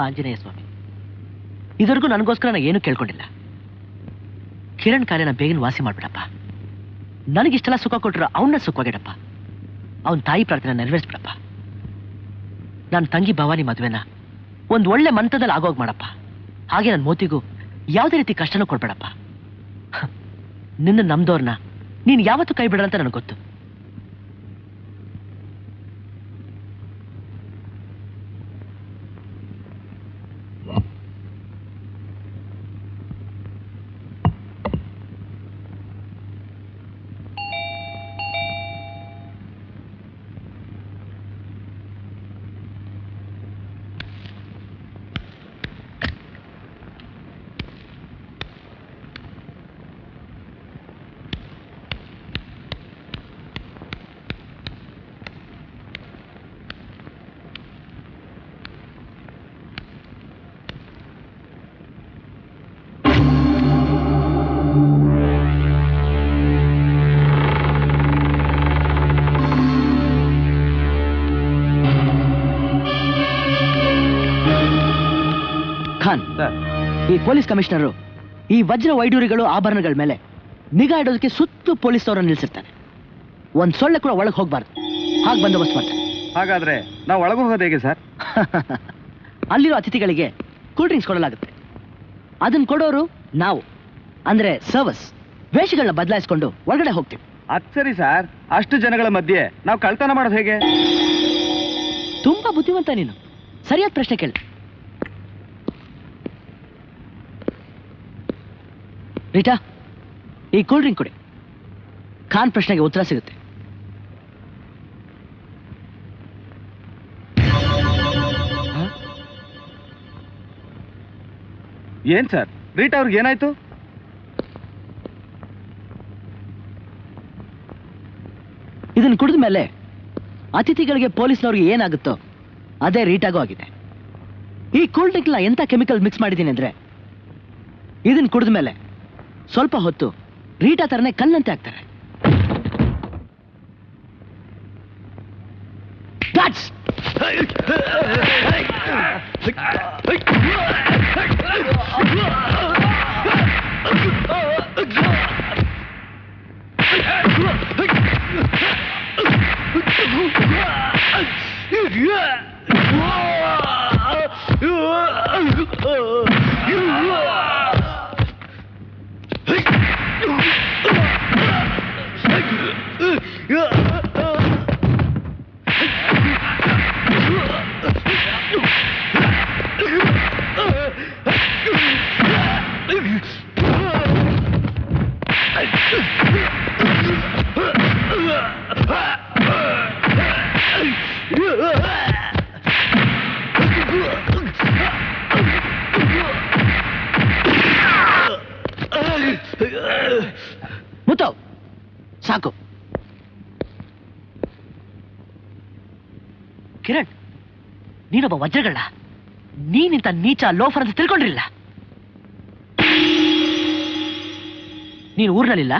ಆಂಜನೇಯ ಸ್ವಾಮಿ, ಇದುವರೆಗೂ ನನಗೋಸ್ಕರ ನಾನು ಏನೂ ಕೇಳ್ಕೊಂಡಿಲ್ಲ. ಕಿರಣ್ ಕಾಲೇನ ಬೇಗನೆ ವಾಸಿ ಮಾಡ್ಬಿಡಪ್ಪ. ನನಗಿಷ್ಟೆಲ್ಲ ಸುಖ ಕೊಟ್ಟರು ಅವನ್ನ ಸುಖವಾಗಿಡಪ್ಪ. ಅವನ ತಾಯಿ ಪ್ರಾರ್ಥನೆ ನೆರವೇರಿಸ್ಬಿಡಪ್ಪ. ನನ್ನ ತಂಗಿ ಭವಾನಿ ಮದುವೆನ ಒಂದು ಒಳ್ಳೆ ಮಂತ್ರದಲ್ಲಿ ಆಗೋಗ್ ಮಾಡಪ್ಪ. ಹಾಗೆ ನನ್ನ ಮೋತಿಗೂ ಯಾವುದೇ ರೀತಿ ಕಷ್ಟನೂ ಕೊಡ್ಬೇಡಪ್ಪ. ನಿನ್ನ ನಮ್ದವ್ರನ್ನ ನೀನು ಯಾವತ್ತೂ ಕೈ ಬಿಡಲ್ಲ ಅಂತ ನನಗೆ ಗೊತ್ತು. ಈ ಪೊಲೀಸ್ ಕಮಿಷನರು ಈ ವಜ್ರ ವೈಡೂರಿಗಳು ಆಭರಣಗಳ ಮೇಲೆ ನಿಗಾ ಇಡೋದಕ್ಕೆ ಸುತ್ತು ಪೊಲೀಸ್ ಅವರನ್ನು ನಿಲ್ಲಿಸಿರ್ತಾನೆ. ಒಂದ್ ಸೊಳ್ಳೆ ಕೂಡ ಒಳಗೆ ಹೋಗ್ಬಾರ್ದು, ಹಾಗೆ ಬಂದೋಬಸ್ತ್ ಮಾಡ್ತಾನೆ. ಹಾಗಾದ್ರೆ ನಾವು ಒಳಗೆ ಹೋಗೋದು ಹೇಗೆ ಸರ್? ಅಲ್ಲಿರೋ ಅತಿಥಿಗಳಿಗೆ ಕೂಲ್ ಡ್ರಿಂಕ್ಸ್ ಕೊಡಲಾಗುತ್ತೆ. ಅದನ್ನ ಕೊಡೋರು ನಾವು, ಅಂದ್ರೆ ಸರ್ವಸ್. ವೇಷಗಳನ್ನ ಬದಲಾಯಿಸ್ಕೊಂಡು ಒಳಗಡೆ ಹೋಗ್ತೀವಿ. ಅದ್ ಸರಿ ಸರ್, ಅಷ್ಟು ಜನಗಳ ಮಧ್ಯೆ ನಾವು ಕಳ್ತನ ಮಾಡೋದು ಹೇಗೆ? ತುಂಬಾ ಬುದ್ಧಿವಂತ ನೀನು. ಸರಿಯಾದ ಪ್ರಶ್ನೆ ಕೇಳಿ. ರೀಟಾ, ಈ ಕೂಲ್ ಡ್ರಿಂಕ್ ಕೊಡಿ. ಖಾನ್ ಪ್ರಶ್ನೆಗೆ ಉತ್ತರ ಸಿಗುತ್ತೆ. ಏನ್ ಸರ್, ರೀಟಾ ಅವ್ರಿಗೆ ಏನಾಯ್ತು? ಇದನ್ನು ಕುಡಿದ ಮೇಲೆ ಅತಿಥಿಗಳಿಗೆ ಪೊಲೀಸ್ನವ್ರಿಗೆ ಏನಾಗುತ್ತೋ ಅದೇ ರೀಟಾಗೂ ಆಗಿದೆ. ಈ ಕೂಲ್ ಡ್ರಿಂಕ್ನ ಎಂತ ಕೆಮಿಕಲ್ ಮಿಕ್ಸ್ ಮಾಡಿದ್ದೀನಿ ಅಂದ್ರೆ, ಇದನ್ನು ಕುಡಿದ ಮೇಲೆ ಸ್ವಲ್ಪ ಹೊತ್ತು ರೀಟಾ ತರನೇ ಕಲ್ಲಂತೆ ಆಗ್ತಾರೆ. ಮುತ್ತು, ಸಾಕು. ಕಿರಣ್, ನೀನೊಬ್ಬ ವಜ್ರಗಳ. ನೀನಿಂತ ನೀಚ ಲೋಫರ್ ಅಂತ ತಿಳ್ಕೊಂಡಿರಲಿಲ್ಲ. ನೀನು ಊರ್ನಲ್ಲಿಲ್ಲ,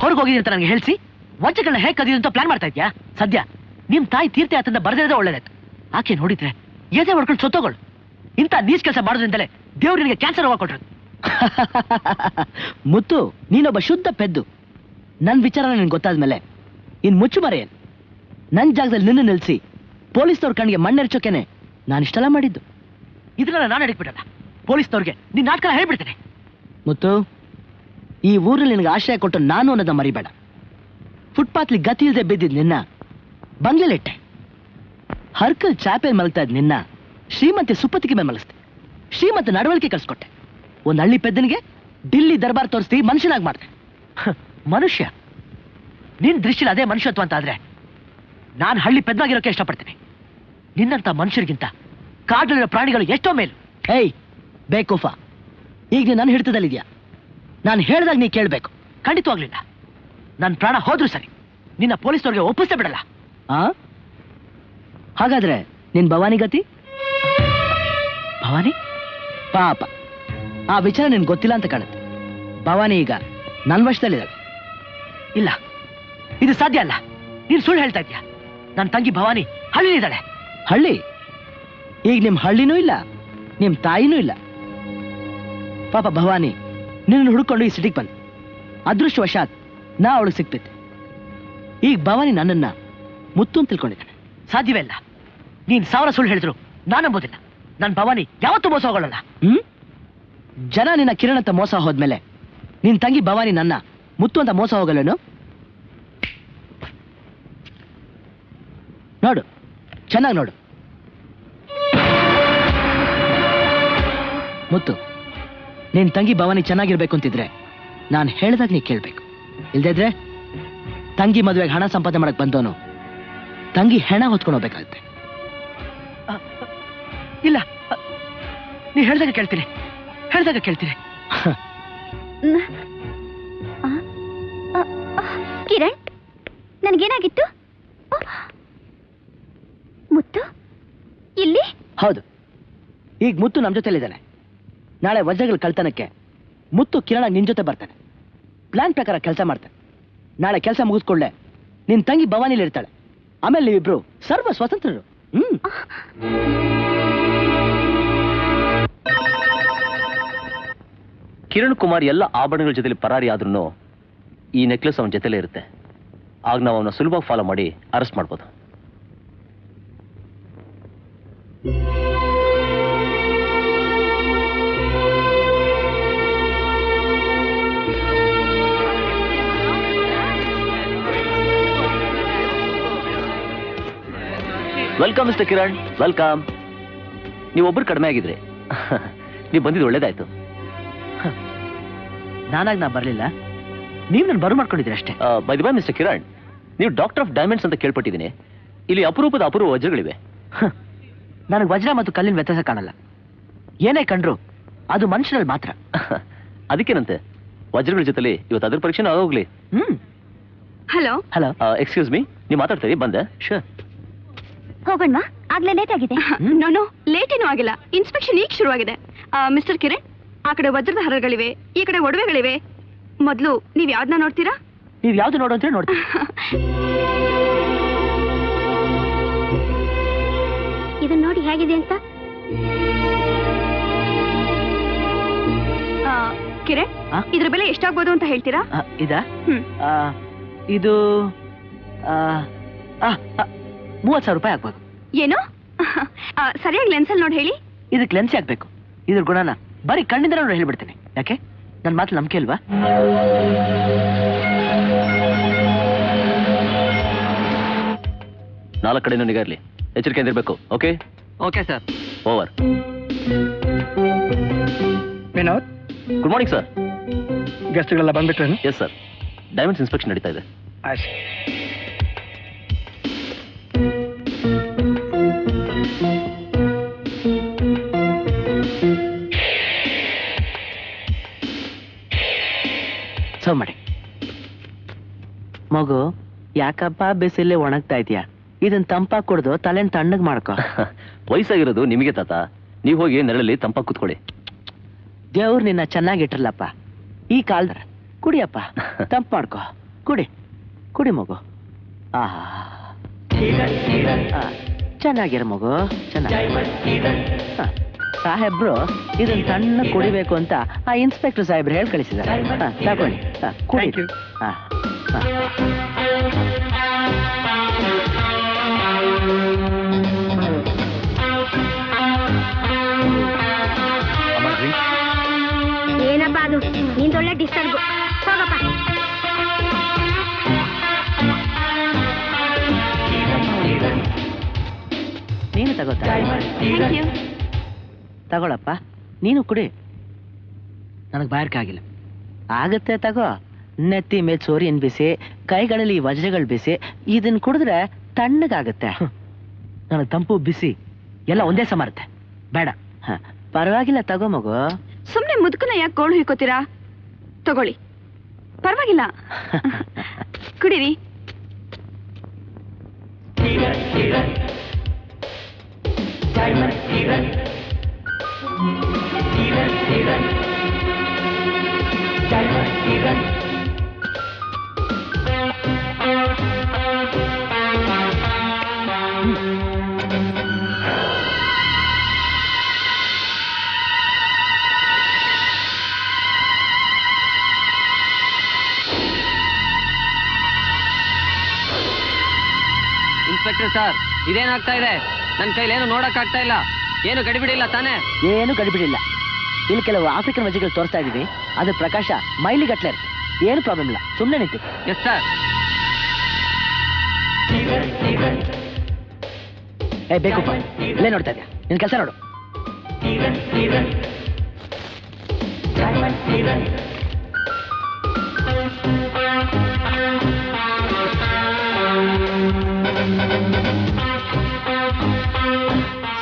ಹೊರಗೆ ಹೋಗಿದ್ದೀನಿ ಅಂತ ನನಗೆ ಹೇಳಿಸಿ ವಜ್ರಗಳನ್ನ ಹೇಗೆ ಕದಿಯೋದು ಅಂತ ಪ್ಲಾನ್ ಮಾಡ್ತಾ ಇದ್ಯಾ? ಸದ್ಯ ನಿಮ್ ತಾಯಿ ತೀರ್ಥಯಾತ್ರೆಯಿಂದ ಬರೆದಿರೋದೇ ಒಳ್ಳೇದಾಯ್ತು. ಆಕೆ ನೋಡಿದ್ರೆ ಎದೆ ಹೊಡ್ಕೊಂಡು ಸೊತ್ತೋಗಳು. ಇಂಥ ನೀಚ್ ಕೆಲಸ ಮಾಡೋದ್ರಿಂದಲೇ ದೇವ್ರು ನಿನಗೆ ಕ್ಯಾನ್ಸರ್ ರೋಗ ಕೊಟ್ರು. ಮುತ್ತು, ನೀನೊಬ್ಬ ಶುದ್ಧ ಪೆದ್ದು. ನನ್ನ ವಿಚಾರ ನಿನ್ಗೆ ಗೊತ್ತಾದ್ಮೇಲೆ ಇನ್ ಮುಚ್ಚು ಮರೆ ಏನು? ನನ್ನ ಜಾಗದಲ್ಲಿ ನಿನ್ನ ನಿಲ್ಲಿಸಿ ಪೊಲೀಸ್ನವ್ರ ಕಣ್ಣಿಗೆ ಮಣ್ಣೆರ್ಚೋಕೆನೆ ನಾನು ಇಷ್ಟೆಲ್ಲ ಮಾಡಿದ್ದು. ಇದನ್ನ ನಾನು ಅಡಿಕ್ಬಿಟ್ಟಲ್ಲ. ಪೊಲೀಸ್ನವ್ರಿಗೆ ನಿನ್ನ ನಾಟಕ ಹೇಳ್ಬಿಡ್ತೇನೆ. ಮುತ್ತು, ಈ ಊರಲ್ಲಿ ನಿನಗೆ ಆಶ್ರಯ ಕೊಟ್ಟು ನಾನು ಅನ್ನೋದ ಮರಿಬೇಡ. ಫುಟ್ಪಾತ್ಲಿ ಗತಿ ಇಲ್ಲದೆ ಬಿದ್ದಿದ್ ನಿನ್ನ ಬಂಗ್ಲೆಲಿಟ್ಟೆ. ಹರ್ಕಲ್ ಚಾಪೆಲ್ ಮಲಗ್ತಾ ಇದ್ ನಿನ್ನ ಶ್ರೀಮಂತಿ ಸುಪ್ಪತ್ತಿಗೆ ಮೇಲೆ ಮಲಗಿಸ್ತೆ. ಶ್ರೀಮಂತ ನಡವಳಿಕೆ ಕಳ್ಸಿಕೊಟ್ಟೆ. ಒಂದು ಹಳ್ಳಿ ಪೆದ್ದನಿಗೆ ಡಿಲ್ಲಿ ದರ್ಬಾರ್ ತೋರಿಸಿ ಮನುಷ್ಯನಾಗಿ ಮಾಡ್ದೆ. ಮನುಷ್ಯ ನಿನ್ ದೃಷ್ಟಿಲಿ ಅದೇ ಮನುಷ್ಯತ್ವ ಅಂತ ಆದ್ರೆ ನಾನು ಹಳ್ಳಿ ಪೆದ್ದಾಗಿರೋಕೆ ಇಷ್ಟಪಡ್ತೀನಿ. ನಿನ್ನಂತ ಮನುಷ್ಯರಿಗಿಂತ ಕಾಡಲ್ಲಿರೋ ಪ್ರಾಣಿಗಳು ಎಷ್ಟೋ ಮೇಲು. ಏಯ್ ಬೇಕೂಫಾ, ಈಗ ನೀನು ನನ್ನ ಹಿಡಿತದಲ್ಲಿದ್ಯಾ. ನಾನು ಹೇಳ್ದಾಗ ನೀ ಕೇಳಬೇಕು. ಖಂಡಿತವಾಗ್ಲಿಲ್ಲ. ನನ್ನ ಪ್ರಾಣ ಹೋದ್ರೂ ಸರಿ, ನಿನ್ನ ಪೊಲೀಸ್ನವ್ರಿಗೆ ಒಪ್ಪಿಸೇ ಬಿಡಲ್ಲ. ಹಾಗಾದ್ರೆ ನಿನ್ ಭವಾನಿ ಗತಿ? ಭವಾನಿ ಪಾಪ, ಆ ವಿಚಾರ ನಿನ್ಗೆ ಗೊತ್ತಿಲ್ಲ ಅಂತ ಕಾಣುತ್ತೆ. ಭವಾನಿ ಈಗ ನನ್ನ ವಶದಲ್ಲಿದ್ದಾಳೆ. ಇಲ್ಲ, ಇದು ಸಾಧ್ಯ ಅಲ್ಲ. ನೀನು ಸುಳ್ಳು ಹೇಳ್ತಾ ಇದ್ಯಾ. ನನ್ನ ತಂಗಿ ಭವಾನಿ ಹಳ್ಳಿಲಿದ್ದಾಳೆ. ಹಳ್ಳಿ? ಈಗ ನಿಮ್ ಹಳ್ಳಿನೂ ಇಲ್ಲ, ನಿಮ್ ತಾಯಿನೂ ಇಲ್ಲ. ಪಾಪ ಭವಾನಿ ನಿನ್ನ ಹುಡ್ಕೊಂಡು ಈ ಸಿಟಿಗೆ ಬಂದು ಅದೃಷ್ಟವಶಾತ್ ನಾ ಅವಳಿಗೆ ಸಿಕ್ಬಿದ್ದೆ. ಈಗ ಭವಾನಿ ನನ್ನನ್ನ ಮುತ್ತು ಅಂತ ತಿಳ್ಕೊಂಡಿದ್ದಾನೆ. ಸಾಧ್ಯವೇ ಇಲ್ಲ. ನೀನ್ 1000 ಸುಳ್ಳು ಹೇಳಿದ್ರು ನಾನು ನಂಬೋದಿಲ್ಲ. ನನ್ ಭವಾನಿ ಯಾವತ್ತೂ ಮೋಸ ಹೋಗೋಲ್ಲ. ಜನ ನಿನ್ನ ಕಿರಣ್ ಅಂತ ಮೋಸ ಹೋದ್ಮೇಲೆ ನಿನ್ ತಂಗಿ ಭವಾನಿ ನನ್ನ ಮುತ್ತು ಅಂತ ಮೋಸ ಹೋಗಲ್ಲೇನು? ನೋಡು, ಚೆನ್ನಾಗಿ ನೋಡು. ಮುತ್ತು, ನಿನ್ ತಂಗಿ ಭವಾನಿ ಚೆನ್ನಾಗಿರ್ಬೇಕು ಅಂತಿದ್ರೆ ನಾನು ಹೇಳ್ದಾಗ ನೀ ಕೇಳ್ಬೇಕು. ಇಲ್ದಿದ್ರೆ ತಂಗಿ ಮದುವೆಗೆ ಹಣ ಸಂಪಾದನೆ ಮಾಡಕ್ ಬಂದವನು ತಂಗಿ ಹೆಣ ಹೊತ್ಕೊಂಡು ಹೋಗ್ಬೇಕಾಗುತ್ತೆ. ಇಲ್ಲ, ನೀ ಹೇಳ್ದಾಗ ಕೇಳ್ತೀನಿ, ಹೇಳ್ದಾಗ ಕೇಳ್ತೀನಿ. ಕಿರಣ್, ನನಗೇನಾಗಿತ್ತು? ಮುತ್ತು ಇಲ್ಲಿ? ಹೌದು, ಈಗ ಮುತ್ತು ನಮ್ ಜೊತೆಲಿದ್ದಾನೆ. ನಾಳೆ ವಜ್ರಗಳ ಕಳ್ತನಕ್ಕೆ ಮುತ್ತು ಕಿರಣ ನಿನ್ ಜೊತೆ ಬರ್ತಾನೆ. ಪ್ಲಾನ್ ಪ್ರಕಾರ ಕೆಲಸ ಮಾಡ್ತಾನೆ. ನಾಳೆ ಕೆಲಸ ಮುಗಿಸ್ಕೊಳ್ಳೆ ನಿನ್ ತಂಗಿ ಭವಾನಿಲಿ ಇರ್ತಾಳೆ. ಆಮೇಲೆ ನೀವಿಬ್ರು ಸರ್ವ ಸ್ವತಂತ್ರರು. ಕಿರಣ್ ಕುಮಾರ್ ಎಲ್ಲ ಆಭರಣಗಳ ಜೊತೆಲಿ ಪರಾರಿ ಆದ್ರೂ ಈ ನೆಕ್ಲೆಸ್ ಅವನ ಜೊತೆಲೇ ಇರುತ್ತೆ. ಆಗ ನಾವು ಅವನ ಸುಲಭವಾಗಿ ಫಾಲೋ ಮಾಡಿ ಅರೆಸ್ಟ್ ಮಾಡ್ಬೋದು. Welcome mister Kiran, welcome. ನೀವೊಬ್ರು ಕಡಿಮೆ ಆಗಿದ್ರಿ. ನೀವು ಬಂದಿದ್ದು ಒಳ್ಳೇದಾಯ್ತು. ನಾನಾಗ ನಾ ಬರ್ಲಿಲ್ಲ, ನೀವು ನನ್ನ ಬರು ಮಾಡ್ಕೊಂಡಿದ್ರಿ ಅಷ್ಟೇ. By the by mister Kiran, ನೀವು ಡಾಕ್ಟರ್ ಆಫ್ ಡೈಮಂಡ್ಸ್ ಅಂತ ಕೇಳ್ಪಟ್ಟಿದ್ದೀನಿ. ಇಲ್ಲಿ ಅಪರೂಪದ ಅಪೂರ್ವ ವಜ್ರಗಳಿವೆ. ನನಗೆ ವಜ್ರ ಮತ್ತು ಕಲ್ಲಿನ ವ್ಯತ್ಯಾಸ ಕಾಣಲ್ಲ. ಏನೇ ಕಂಡ್ರು ಅದು ಮನುಷ್ಯರಲ್ಲಿ ಮಾತ್ರ. ಅದಕ್ಕೇನಂತೆ, ವಜ್ರಗಳ ಜೊತೆಲಿ ಇವತ್ತು ಅದ್ರ ಪರೀಕ್ಷೆ ಆಗೋಗ್ಲಿ. ಹಲೋ ಹಲೋ, ಎಕ್ಸ್ಕ್ಯೂಸ್ ಮೀ, ನೀವು ಮಾತಾಡ್ತೀರಿ? ಬಂದೆ. ಶೂರ್. ಹೋಗೋಣ, ಆಗ್ಲೇ ಲೇಟ್ ಆಗಿದೆ. ನೋ ಲೇಟ್ ಏನೂ ಆಗಿಲ್ಲ. ಇನ್ಸ್ಪೆಕ್ಷನ್ ಈಗ ಶುರುವಾಗಿದೆ. ಮಿಸ್ಟರ್ ಕಿರಣ್, ಆ ಕಡೆ ವಜ್ರದ ಹರಗಳಿವೆ, ಈ ಕಡೆ ಒಡವೆಗಳಿವೆ. ಮೊದಲು ನೀವ್ ಯಾವ್ದನ್ನ ನೋಡ್ತೀರಾ? ನೀವು ಯಾವ್ದು ನೋಡು ಅಂತ ನೋಡ್ತೀವಿ. ಇದನ್ನ ನೋಡಿ ಹೇಗಿದೆ ಅಂತ. ಕಿರಣ್, ಇದ್ರ ಬೆಲೆ ಎಷ್ಟಾಗ್ಬೋದು ಅಂತ ಹೇಳ್ತೀರಾ? ಇದಾ? ಇದು 30,000 ರೂಪಾಯಿ ಆಗ್ಬೋದು. ಏನು? ಸರಿಯಾಗಿ ಲೆನ್ಸಲ್ಲಿ ನೋಡಿ ಹೇಳಿ. ಇದಕ್ಕೆ ಲೆನ್ಸ್ ಆಗ್ಬೇಕು. ಇದ್ರ ಗುಣನ ಬರೀ ಕಣ್ಣಿಂದ ನೋಡಿ ಹೇಳ್ಬಿಡ್ತೀನಿ. ಯಾಕೆ, ನನ್ನ ಮಾತು ನಂಬಿಕೆ ಅಲ್ವಾ? ನಾಲ್ಕು ಕಡೆನೂ ನಿಗಾ ಇರಲಿ, ಎಚ್ಚರಿಕೆಯಿಂದ ಇರಬೇಕು. Okay okay sir. Over. Vinod, good morning sir. ಗೆಸ್ಟ್ಗಳೆಲ್ಲ ಬಂದ್ಬಿಟ್ರೇನು? ಎಸ್ ಸರ್, ಡೈಮಂಡ್ಸ್ ಇನ್ಸ್ಪೆಕ್ಷನ್ ನಡೀತಾ ಇದೆ. ಆಯ್ತು. ಸರ್ವ್ ಮಾಡಿ. ಮಗು, ಯಾಕಪ್ಪ ಬಿಸಿಲೇ ಒಣಗ್ತಾ ಇದೆಯಾ? ಇದನ್ನ ತಂಪಾಗಿ ಕುಡ್ದು ತಲೆನ್ ತಣ್ಣಗ್ ಮಾಡ್ಕೊ. ವಯಸ್ಸಾಗಿರೋದು ನಿಮಗೆ ತಾತ, ನೀವು ಹೋಗಿ ನೆರಳಲ್ಲಿ ತಂಪಾಗಿ ಕೂತ್ಕೊಳ್ಳಿ. ದೇವ್ರು ನಿನ್ನ ಚೆನ್ನಾಗಿಟ್ಟಿರ್ಲಪ್ಪ. ಈ ಕಾಲದ ಕುಡಿಯಪ್ಪ, ತಂಪು ಮಾಡ್ಕೊ. ಕುಡಿ ಕುಡಿ ಮಗು. ಆಹಾ, ಚೆನ್ನಾಗಿರ ಮಗು, ಚೆನ್ನಾಗಿ. ಸಾಹೇಬ್ರು ಇದನ್ನ ತಣ್ಣ ಕುಡಿಬೇಕು ಅಂತ ಆ ಇನ್ಸ್ಪೆಕ್ಟರ್ ಸಾಹೇಬ್ರು ಹೇಳಿ ಕಳಿಸಿದ್ದಾರೆ. ತಗೊಳ್ಳಿ, ಕುಡಿ. ಏನಪ್ಪ ಅದು? ನಿಂದೊಳ್ಳೆ ಡಿಸ್ಟರ್ಬ್. ಹೋಗಪ್ಪ. ನೀನು ತಗೋತಾ? ತಗೊಳಪ್ಪ, ನೀನು ಕುಡಿ. ನನಗೆ ಬಾಯರ್ಕೆ ಆಗಿಲ್ಲ. ಆಗತ್ತೆ, ತಗೋ. ನೆತ್ತಿ ಮೇಲೆ ಸೋರಿನ ಬಿಸಿ, ಕೈಗಳಲ್ಲಿ ವಜ್ರಗಳು ಬಿಸಿ. ಇದನ್ನ ಕುಡಿದ್ರೆ ತಣ್ಣಗಾಗತ್ತೆ. ನನಗೆ ತಂಪು ಬಿಸಿ ಎಲ್ಲ ಒಂದೇ ಸಮರುತ್ತೆ. ಬೇಡ. ಪರವಾಗಿಲ್ಲ, ತಗೋ ಮಗು. ಸುಮ್ನೆ ಮುದುಕನ ಯಾಕೆ ಗೋಳು ಹಿಕ್ಕೋತೀರಾ? ತಗೊಳ್ಳಿ, ಪರವಾಗಿಲ್ಲ, ಕುಡೀರಿ. ಸರ್ ಇದೇನಾಗ್ತಾ ಇದೆ? ನನ್ನ ಕೈಲೇನು ನೋಡಕ್ ಆಗ್ತಾ ಇಲ್ಲ. ಏನು ಗಡಿಬಿಡಿಲ್ಲ ತಾನೇ? ಏನು ಗಡಿಬಿಡಿಲ್ಲ. ಇಲ್ಲಿ ಕೆಲವು ಆಫ್ರಿಕನ್ ವಜ್ರಗಳು ತೋರಿಸ್ತಾ ಇದೀವಿ. ಅದ್ರ ಪ್ರಕಾಶ ಮೈಲಿ ಗಟ್ಲೆ ಏನು ಪ್ರಾಬ್ಲಮ್ ಇಲ್ಲ. ಸುಮ್ಮನೆ ನಿಂತು. Yes sir. ಏ ಬೇಕಪ್ಪ, ಇಲ್ಲೇ ನೋಡ್ತಾ ಇದ್ಯಾ? ನಿನ್ ಕೆಲಸ ನೋಡು.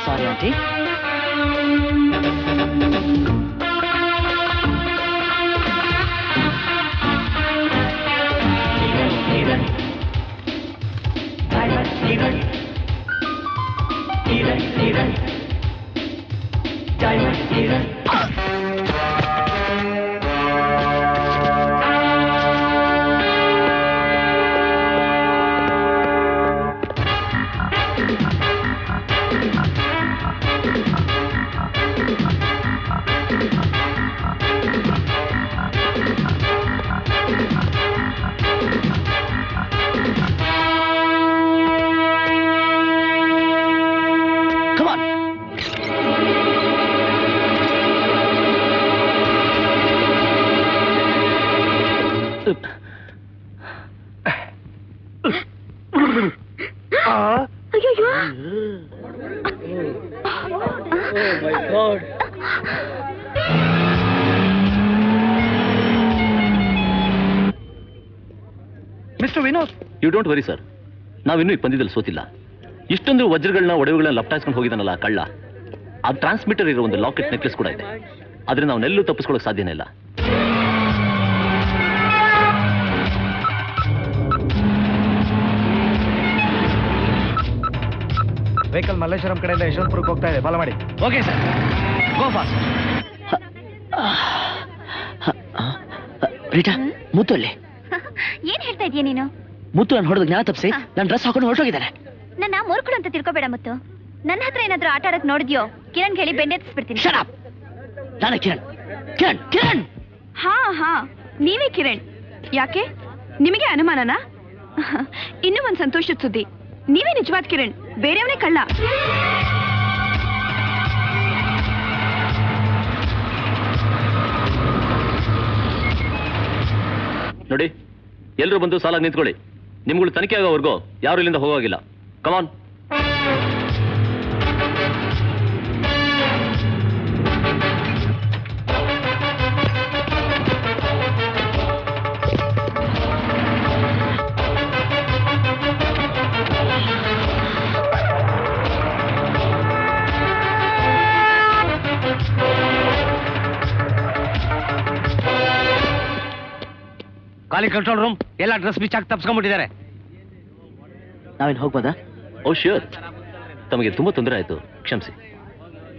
Sorry aunty. Mister Vinod, you don't worry sir, ನಾವಿನ್ನೂ ಈ ಪಂದ್ಯದಲ್ಲಿ ಸೋತಿಲ್ಲ. ಇಷ್ಟೊಂದು ವಜ್ರಗಳನ್ನ ಒಡವೆಗಳನ್ನ ಲಪ್ಟಾಯಿಸ್ಕೊಂಡು ಹೋಗಿದ್ದಾನಲ್ಲ ಕಳ್ಳ, ಆ ಟ್ರಾನ್ಸ್ಮಿಟರ್ ಇರೋ ಒಂದು ಲಾಕೆಟ್ ನೆಕ್ಲೆಸ್ ಕೂಡ ಇದೆ. ಆದ್ರೆ ನಾವು ನೆಲ್ಲೂ ತಪ್ಪಿಸ್ಕೊಳ್ಳೋಕೆ ಸಾಧ್ಯನೇ ಇಲ್ಲ. ವೆಹಿಕಲ್ ಮಲ್ಲೇಶ್ವರಂ ಕಡೆಯಿಂದ ಯಶವಂತಪುರಕ್ಕೆ ಹೋಗ್ತಾ ಇದೆ. ಫಾಲೋ ಮಾಡಿ. Okay sir, go fast. Rita, ಮುತ್ತು ಅಲ್ಲಿ. ಏನ್ ಹೇಳ್ತಾ ಇದೀಯ ನೀನು? ಮುತ್ತು ನಾನು ಹೊಡೆದ ಜ್ಞಾನ ತಪ್ಪಿಸಿ ನನ್ನ ಡ್ರೆಸ್ ಹಾಕೊಂಡು ಹೊರಟೋಗಿದ್ದಾನೆ. ನನ್ನ ಮೂರ್ಖಳು ಅಂತ ತಿಳ್ಕೊಬೇಡ ಮುತ್ತು. ನನ್ನ ಹತ್ರ ಏನಾದ್ರೂ ಆಟ ಆಡಕ್ ನೋಡಿದ್ಯೋ ಕಿರಣ್ ಹೇಳಿ ಬೆಂಡೆತ್ತಿಸ್ಬಿಡ್ತೀನಿ. Shut up! ನಾನೇ ಕಿರಣ್. ಕಿರಣ್ ಕಿರಣ್. ಹಾ ಹಾ, ನೀವೇ ಕಿರಣ್. ಯಾಕೆ ನಿಮಗೆ ಅನುಮಾನನಾ? ಇನ್ನೂ ಒಂದ್ ಸಂತೋಷದ ಸುದ್ದಿ, ನೀವೇ ನಿಜವಾದ ಕಿರಣ್, ಬೇರೆಯವನೇ ಕಳ್ಳ. ನೋಡಿ, ಎಲ್ಲರೂ ಬಂದು ಸಾಲಾಗಿ ನಿಂತ್ಕೊಳ್ಳಿ. ನಿಮ್ಗಳು ತನಿಖೆ ಆಗೋವರೆಗೂ ಯಾರು ಇಲ್ಲಿಂದ ಹೋಗೋಗಿಲ್ಲ. ಕಮಾನ್. ಕಾಲಿ ಕಂಟ್ರೋಲ್ ರೂಮ್ ಎಲ್ಲ ಡ್ರೆಸ್ ಬಿಚ್ಚಾಕಿ ತಪ್ಸ್ಕೊಂಡ್ಬಿಟ್ಟಿದ್ದಾರೆ. ನಾವೇನು ಹೋಗ್ಬೋದಾ? ಓ ಶ್ಯೂರ್. ತಮಗೆ ತುಂಬಾ ತೊಂದರೆ ಆಯ್ತು, ಕ್ಷಮಿಸಿ.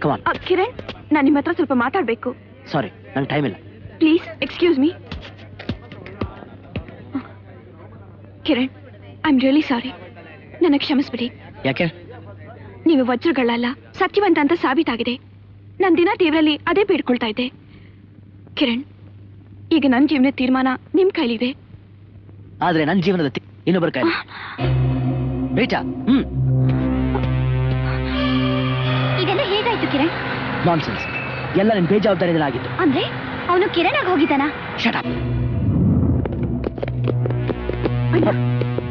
ಕಮಾನ್. ಕಿರಣ್, ನಾನು ನಿಮ್ಮ ಹತ್ರ ಸ್ವಲ್ಪ ಮಾತಾಡ್ಬೇಕು. ಸಾರಿ, ನಂಗೆ ಟೈಮ್ ಇಲ್ಲ. Please excuse me. Kiran, I am really sorry. ನನಗೆ ಕ್ಷಮಿಸ್ಬಿಡಿ. ಯಾಕೆ? ನೀವು ವಜ್ರಗಳಲ್ಲ, ಸತ್ಯವಂತ ಅಂತ ಸಾಬೀತಾಗಿದೆ. ನಾನು ದಿನ ತೀವ್ರಲ್ಲಿ ಅದೇ ಬೇಡ್ಕೊಳ್ತಾ ಇದ್ದೆ. ಕಿರಣ್, ಈಗ ನನ್ನ ಜೀವನದ ತೀರ್ಮಾನ ನಿಮ್ ಕೈಲಿದೆ. ಆದ್ರೆ ನನ್ನ ಜೀವನದ ಇನ್ನೊಬ್ಬರ ಕೈ. ರೀಟಾ, ಇದೆಲ್ಲ ಹೇಗಾಯ್ತು ಕಿರಣ್? ನಾನ್ಸೆನ್ಸ್. ಎಲ್ಲ ನಿನ್ ಬೇಜವಾಬ್ದಾರಿಯಿಂದ ಆಗಿತ್ತು. ಅಂದ್ರೆ ಅವನು ಕಿರಣ್ ಆಗಿ ಹೋಗಿದ್ದಾನ? Shut up.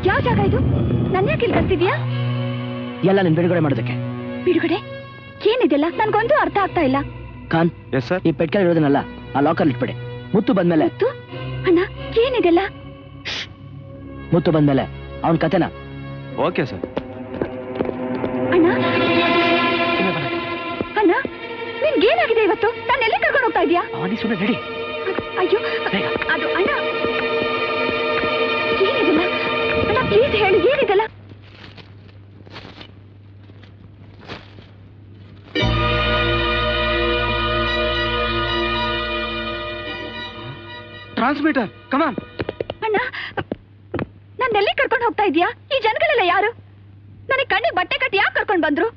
ಯಾವ ಜಾಗ ಇದು? ನನ್ನ ಯಾಕೆ ಇಲ್ಲಿ ಬರ್ತಿದ್ಯಾ? ಎಲ್ಲ ನಿನ್ ಬಿಡುಗಡೆ ಮಾಡೋದಕ್ಕೆ. ಬಿಡುಗಡೆ? ಏನಿದೆಲ್ಲ? ನನ್ಗೊಂದು ಅರ್ಥ ಆಗ್ತಾ ಇಲ್ಲ. Khan, yes sir. ಈ ಪೆಟ್ಕಲ್ ಇರೋದನ್ನಲ್ಲ ಆ ಲಾಕರ್ ಇಟ್ಬಿಡಿ. ಮುತ್ತು ಬಂದ್ಮೇಲೆ. ಮುತ್ತು? ಅಣ್ಣ, ಏನಿದೆಲ್ಲ? ಮುತ್ತು ಬಂದ್ಮೇಲೆ ಅವನ್ ಕತೆನ. Okay sir. ಅಣ್ಣ ಅಣ್ಣ, ನಿನ್ಗೇನಾಗಿದೆ ಇವತ್ತು? ನಾನು ಎಲ್ಲಿ ಕರ್ಕೊಂಡು ಹೋಗ್ತಾ ಇದೀಯಾ? ಅವನಿ ಸುಮ್ಮನೆ ನಡಿ. ಅಯ್ಯೋ, ಅದು ಅಣ್ಣ, ಏನಿದೆಲ್ಲ? ಅಣ್ಣ ಪ್ಲೀಸ್ ಹೇಳಿ, ಏನಿದೆಲ್ಲ? ಟ್ರಾನ್ಸ್ಮಿಟರ್, ಕಮಾನ್. ಅಣ್ಣ, ನನ್ನೆಲ್ಲಿ ಕರ್ಕೊಂಡು ಹೋಗ್ತಾ ಇದೀಯಾ? ಈ ಜನಗಳೆಲ್ಲ ಯಾರು? ನನಗೆ ಕಣ್ಣಿಗೆ ಬಟ್ಟೆ ಕಟ್ಟಿ ಯಾಕೆ ಕರ್ಕೊಂಡು ಬಂದ್ರು?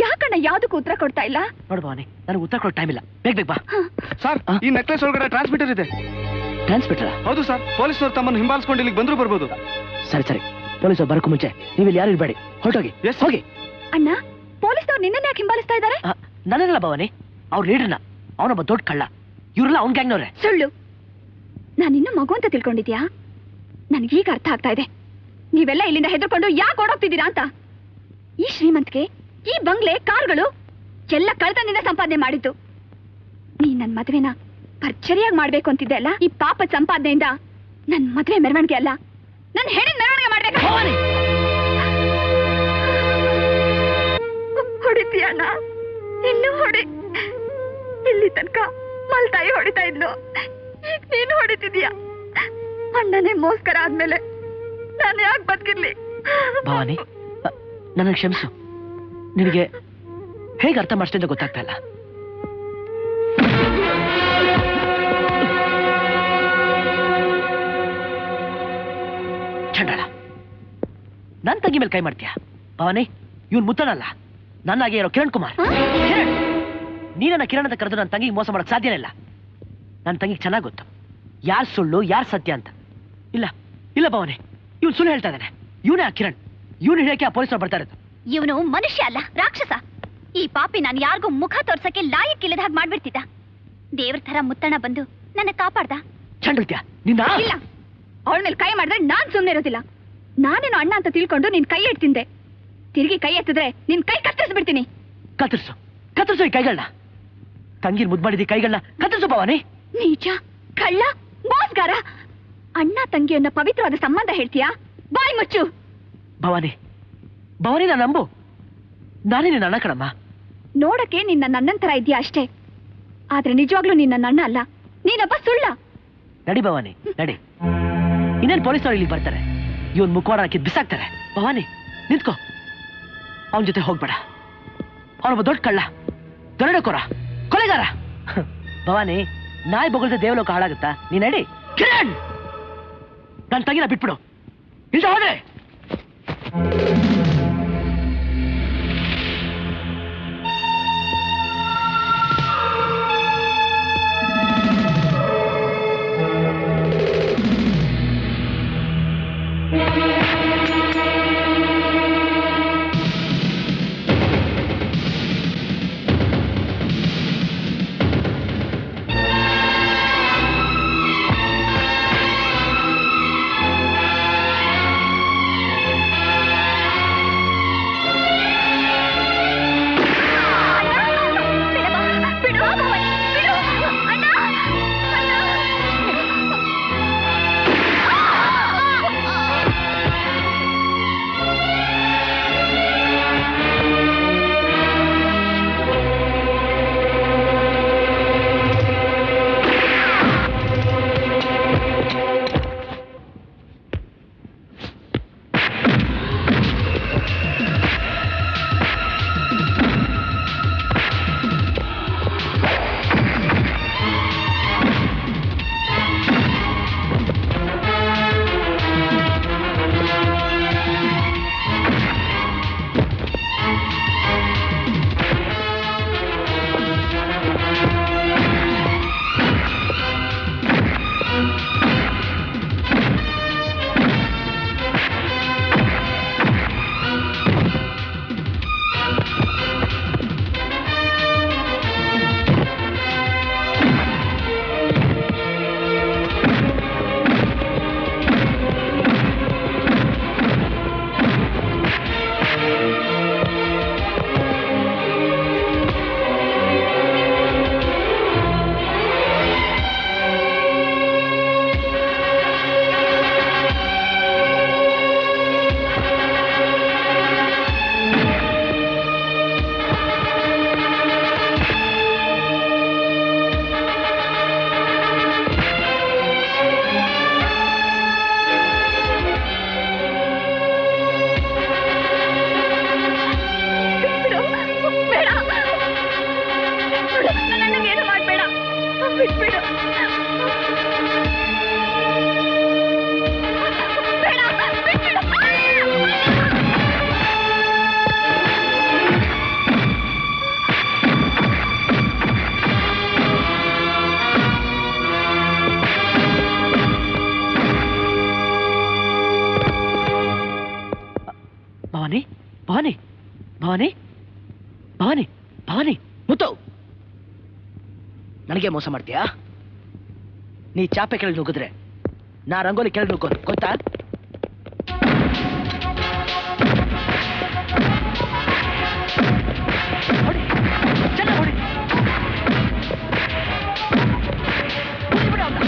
ಯಾಕಣ್ಣ ಯಾವ್ದಕ್ಕೂ ಉತ್ತರ ಕೊಡ್ತಾ ಇಲ್ಲ? ನೋಡು ಭವಾನಿ, ನನಗೆ ಉತ್ತರ ಕೊಡೋ ಟೈಮ್ ಇಲ್ಲ. ಬೇಗ ಬೇಗ ಬಾ. ಸರ್, ಈ ನೆಕ್ಲೆಸ್ ಒಳಗಡೆ ಟ್ರಾನ್ಸ್ಮಿಟರ್ ಇದೆ. ಟ್ರಾನ್ಸ್ಮಿಟರ್? ಹೌದು ಸರ್. ಪೊಲೀಸರು ತಮ್ಮನ್ನು ಹಿಂಬಾಲಿಸ್ಕೊಂಡು ಇಲ್ಲಿಗೆ ಬಂದ್ರು ಬರ್ಬೋದು. ಸರಿ ಸರಿ, ಪೊಲೀಸರು ಬರಕ್ಕೂ ಮುಂಚೆ ನೀವು ಇಲ್ಲಿ ಯಾರು ಇರಬೇಡಿ, ಹೊರಟೋಗಿ. ಹೋಗಿ. ಅಣ್ಣ, ಪೊಲೀಸ್ನವ್ರು ನಿನ್ನನ್ನ ಯಾಕೆ ಹಿಂಬಾಲಿಸ್ತಾ ಇದ್ದಾರೆ? ನನ್ನಲ್ಲ ಭವಾನಿ, ಅವ್ರ ಲೀಡರ್ನ. ಅವನೊಬ್ಬ ದೊಡ್ಡ ಕಳ್ಳ. ಇವರೆಲ್ಲ ಅವ್ನ ಗ್ಯಾಂಗ್ನವ್ರೆ. ಸುಳ್ಳು. ನಾನಿನ್ನು ಮಗು ಅಂತ ತಿಳ್ಕೊಂಡಿದ್ಯಾ? ನನಗೀಗ ಅರ್ಥ ಆಗ್ತಾ ಇದೆ, ನೀವೆಲ್ಲ ಇಲ್ಲಿಂದ ಹೆದರ್ಕೊಂಡು ಯಾಕೆ ಓಡೋಗ್ತಿದ್ದೀರಾ ಅಂತ. ಈ ಶ್ರೀಮಂತಿಗೆ, ಈ ಬಂಗ್ಲೆ, ಕಾರ್ಗಳು ಎಲ್ಲ ಕಳ್ತನದಿಂದ ಸಂಪಾದನೆ ಮಾಡಿದ್ದು. ನೀನ್ ನನ್ ಮದ್ವೆನ ಭರ್ಜರಿಯಾಗಿ ಮಾಡ್ಬೇಕು ಅಂತಿದ್ದೆ ಅಲ್ಲ? ಈ ಪಾಪದ ಸಂಪಾದನೆಯಿಂದ ನನ್ ಮದ್ವೆ ಮೆರವಣಿಗೆ ಅಲ್ಲ, ನನ್ ಹೆಣ್ಣಿನ ಮೆರವಣಿಗೆ ಮಾಡ್ಬೇಕು. ಹೊಡಿತೀಯಣ್ಣ, ಇನ್ನು ಹೊಡಿ. ಇಲ್ಲಿ ತನಕ ಮಲ್ತಾಯಿ ಹೊಡಿತಾ ಇದ್ಲು, ಈಗ ನೀನು ಹೊಡಿತಿದೀಯ. ಅಣ್ಣನೇ ಮೋಸ್ಕರ ಆದ್ಮೇಲೆ ನಾನು ಯಾಕೆ ಬದುಕಿರ್ಲಿ? ಭವಾನಿ, ನನಗೆ ಕ್ಷಮಿಸು. ನಿನಗೆ ಹೇಗೆ ಅರ್ಥ ಮಾಡಿಸ್ತೀನಿ ಅಂತ ಗೊತ್ತಾಗ್ತಾ ಇಲ್ಲ. ಚಂಡಾಳ, ನನ್ನ ತಂಗಿ ಮೇಲೆ ಕೈ ಮಾಡ್ತೀಯ? ಭವಾನಿ, ಇವನ್ ಮುತ್ತನಲ್ಲ, ನನ್ನಾಗೆ ಇರೋ ಕಿರಣ್ ಕುಮಾರ್. ಕಿರಣ್, ನೀನನ್ನ ಕಿರಣ್ ಅಂತ ಕರೆದು ನನ್ನ ತಂಗಿಗೆ ಮೋಸ ಮಾಡಕ್ ಸಾಧ್ಯನೇ ಇಲ್ಲ. ನನ್ನ ತಂಗಿಗೆ ಚೆನ್ನಾಗಿ ಗೊತ್ತು ಯಾರು ಸುಳ್ಳು ಯಾರು ಸತ್ಯ ಅಂತ. ಇಲ್ಲ ಇಲ್ಲ ಭವಾನಿ, ಇವನು ಸುಳ್ಳು ಹೇಳ್ತಾ ಇದ್ದಾನೆ. ಇವನೇ ಆ ಕಿರಣ್. ಇವನು ಹೇಳಕ್ಕೆ ಆ ಪೊಲೀಸರು ಬರ್ತಾ ಇರೋದು. ಇವನು ಮನುಷ್ಯ ಅಲ್ಲ, ರಾಕ್ಷಸ. ಈ ಪಾಪಿ ನಾನು ಯಾರಿಗೂ ಮುಖ ತೋರ್ಸಕ್ಕೆ ಲಾಯಕ್ಕಿಲ್ಲದ ಹಾಗೆ ಮಾಡ್ಬಿಡ್ತಿದ್ದ. ದೇವ್ರ ತರ ಮುತ್ತಣ್ಣ ಬಂದು ನನ್ನ ಕಾಪಾಡ್ದ. ಚಂಡ್ರಿತ್ಯ, ನಿನ್ನ ಇಲ್ಲ, ಅವಳ ಮೇಲೆ ಕೈ ಮಾಡಿದ್ರೆ ನಾನ್ ಸುಮ್ಮನೆ ಇರೋದಿಲ್ಲ. ನಾನೇನು ಅಣ್ಣ ಅಂತ ತಿಳ್ಕೊಂಡು ನಿನ್ ಕೈ ಎತ್ತಿಂದೆ. ತಿರುಗಿ ಕೈ ಎತ್ತಿದ್ರೆ ನಿನ್ ಕೈ ಕತ್ತರಿಸ್ಬಿಡ್ತೀನಿ. ಕತ್ತರಿಸು ಕತ್ತರಿಸು ಈ ಕೈಗಳನ್ನ. ತಂಗಿನ ಮುದ್ದು ಮಾಡಿದ ಕೈಗಳನ್ನ ಕತ್ತರಿಸು ಭವಾನಿ. ನೀಚ, ಕಳ್ಳ, ಮೋಸ್ಗಾರ. ಅಣ್ಣ ತಂಗಿಯನ್ನ ಪವಿತ್ರವಾದ ಸಂಬಂಧ ಹೇಳ್ತೀಯಾ? ಬಾಯಿ ಮುಚ್ಚು. ಭವಾನಿ, ಭವಾನಿ, ನಾನು ನಂಬು. ನಾನೇ ನಿನ್ನ ಅಣ್ಣ ಕಣಮ್ಮ. ನೋಡಕ್ಕೆ ನಿನ್ನ ನನ್ನನ್ ತರ ಇದೆಯಾ ಅಷ್ಟೇ, ಆದ್ರೆ ನಿಜವಾಗ್ಲೂ ನಿನ್ನ ನನ್ನ ಅಲ್ಲ. ನೀನೊಬ್ಬ ಸುಳ್ಳ. ನಡಿ ಭವಾನಿ, ನಡಿ. ಇನ್ನೇನು ಪೊಲೀಸರು ಇಲ್ಲಿ ಬರ್ತಾರೆ, ಇವನ್ ಮುಖವಾಡ ಹಾಕಿ ಬಿಸಾಕ್ತಾರೆ. ಭವಾನಿ, ನಿಂತ್ಕೋ. ಅವನ ಜೊತೆ ಹೋಗ್ಬೇಡ. ಅವನೊಬ್ಬ ದೊಡ್ಡ ಕಳ್ಳ, ದರೋಡೆಕೋರ, ಕೊಲೆಗಾರ. ಭವಾನಿ, ನಾಯಿ ಬೊಗಳ್ದ ದೇವಲೋಕ ಹಾಳಾಗುತ್ತಾ? ನೀ ನಡಿ. ಕಿರಣ್, ನನ್ನ ತಂಗಿನ ಬಿಟ್ಬಿಡು, ಇಲ್ಲ ಹೋದ್ರೆ. ಭವಾನಿ ಭವಾನಿ ಭವಾನಿ ಭವಾನಿ ಮುತ್ತು ನನಗೆ ಮೋಸ ಮಾಡ್ತೀಯಾ? ನೀ ಚಾಪೆ ಕೆಳಗೆ ನುಗ್ಗಿದ್ರೆ ನಾ ರಂಗೋಲಿ ಕೆಳಗೆ ನುಗ್ಗೋದು ಗೊತ್ತಾ? ಹೊಡಿ, ಚೆನ್ನಾಗಿ ಹೊಡಿ. ಹೊಡಿಬಿಡು ಅವ್ನ.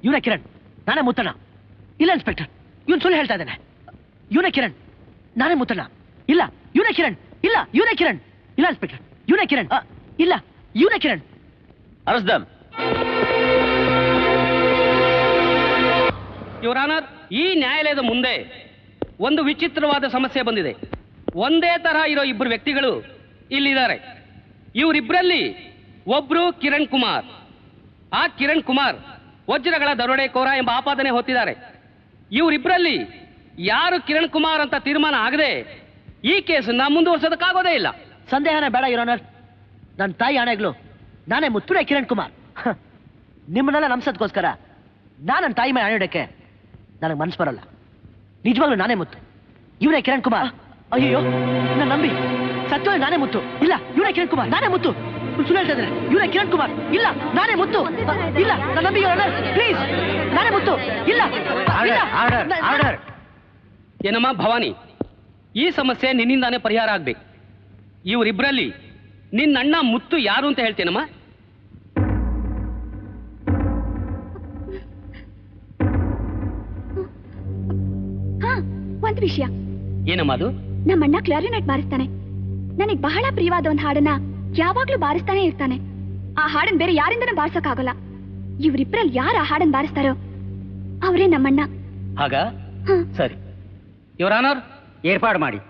ಇವನೇ ಕಿರಣ್, ನಾನೇ ಮುತ್ತಣ್ಣ. ಇಲ್ಲ ಇನ್ಸ್ಪೆಕ್ಟರ್, ಇವನ್ ಸುಳ್ಳು ಹೇಳ್ತಾ ಇದ್ದಾನೆ. ಇವನೇ ಕಿರಣ್, ನಾನೇ ಮುತ್ತಣ್ಣ. ಇಲ್ಲ ಇವನೇ ಕಿರಣ್, ಇಲ್ಲ ಇವನೇ ಕಿರಣ್. ಇಲ್ಲ ಇನ್ಸ್ಪೆಕ್ಟರ್, ಇವನೇ ಕಿರಣ್. ಇಲ್ಲ ಇವನೇ Kiran. Arrest dum. Your honour, ಈ ನ್ಯಾಯಾಲಯದ ಮುಂದೆ ಒಂದು ವಿಚಿತ್ರವಾದ ಸಮಸ್ಯೆ ಬಂದಿದೆ. ಒಂದೇ ತರಹ ಇರೋ ಇಬ್ಬರು ವ್ಯಕ್ತಿಗಳು ಇಲ್ಲಿದ್ದಾರೆ. ಇವರಿಬ್ಬರಲ್ಲಿ ಒಬ್ರು ಕಿರಣ್ ಕುಮಾರ್. ಆ ಕಿರಣ್ ಕುಮಾರ್ ವಜ್ರಗಳ ದರೋಡೆಕೋರ ಎಂಬ ಆಪಾದನೆ ಹೊತ್ತಿದ್ದಾರೆ. ಇವರಿಬ್ಬರಲ್ಲಿ ಯಾರು ಕಿರಣ್ ಕುಮಾರ್ ಅಂತ ತೀರ್ಮಾನ ಆಗದೆ ಈ ಕೇಸನ್ನ ಮುಂದುವರ್ಸೋದಕ್ಕಾಗೋದೇ ಇಲ್ಲ. ಸಂದೇಹನೇ ಬೇಡ ಯುವರ್. ನನ್ನ ತಾಯಿ ಆಣೆಗಳು ನಾನೇ ಮುತ್ತುನೇ ಕಿರಣ್ ಕುಮಾರ್. ನಿಮ್ಮನ್ನೆಲ್ಲ ನಂಬಿಸೋದಕ್ಕೋಸ್ಕರ ನನ್ನ ತಾಯಿ ಮೇಲೆ ಆಣೆಡಕ್ಕೆ ನನಗೆ ಮನಸ್ಸು ಬರಲ್ಲ. ನಿಜವಾಗ್ಲೂ ನಾನೇ ಮುತ್ತು, ಇವನೇ ಕಿರಣ್ ಕುಮಾರ್. ಅಯ್ಯೋ ನನ್ನ ನಂಬಿ, ಸತ್ಯವಾಗಿ ನಾನೇ ಮುತ್ತು. ಇಲ್ಲ ಇವನೇ ಕಿರಣ್ ಕುಮಾರ್, ನಾನೇ ಮುತ್ತು. ಸುಳ್ಳು ಹೇಳ್ತಾ ಇದ್ದಾರೆ. ಇವನೇ ಕಿರಣ್ ಕುಮಾರ್. ಇಲ್ಲ ನಾನೇ ಮುತ್ತು. ಇಲ್ಲ ನನ್ನ ನಂಬಿ ಪ್ಲೀಸ್, ನಾನೇ ಮುತ್ತು. ಇಲ್ಲ ಆರ್ಡರ್. ಏನಮ್ಮ ಭವಾನಿ, ಈ ಸಮಸ್ಯೆ ನಿನ್ನಿಂದಾನೇ ಪರಿಹಾರ ಆಗ್ಬೇಕು. ಇವರಿಬ್ಬರಲ್ಲಿ ನಿನ್ನಣ್ಣ ಮುತ್ತು ಯಾರು ಅಂತ ಹೇಳ್ತೇನಮ್ಮ? ಹಾ, ಒಂದ್ ವಿಷಯ. ಏನಮ್ಮ ಅದು? ನಮ್ಮಣ್ಣ ಕ್ಲಾರಿನೆಟ್ ಬಾರಿಸ್ತಾನೆ. ನನಗ್ ಬಹಳ ಪ್ರಿಯವಾದ ಒಂದ್ ಹಾಡನ್ನ ಯಾವಾಗ್ಲೂ ಬಾರಿಸ್ತಾನೆ ಇರ್ತಾನೆ. ಆ ಹಾಡನ್ ಬೇರೆ ಯಾರಿಂದನೂ ಬಾರ್ಸಕ್ಕಾಗಲ್ಲ. ಇವರಿಬ್ಬರಲ್ಲಿ ಯಾರು ಆ ಹಾಡನ್ ಬಾರಿಸ್ತಾರೋ ಅವರೇ ನಮ್ಮಣ್ಣ. ಹಾಗ ಹ. ಸರಿ. ಯುವರ್ ಆನರ್, ಏರ್ಪಾಡು ಮಾಡಿ.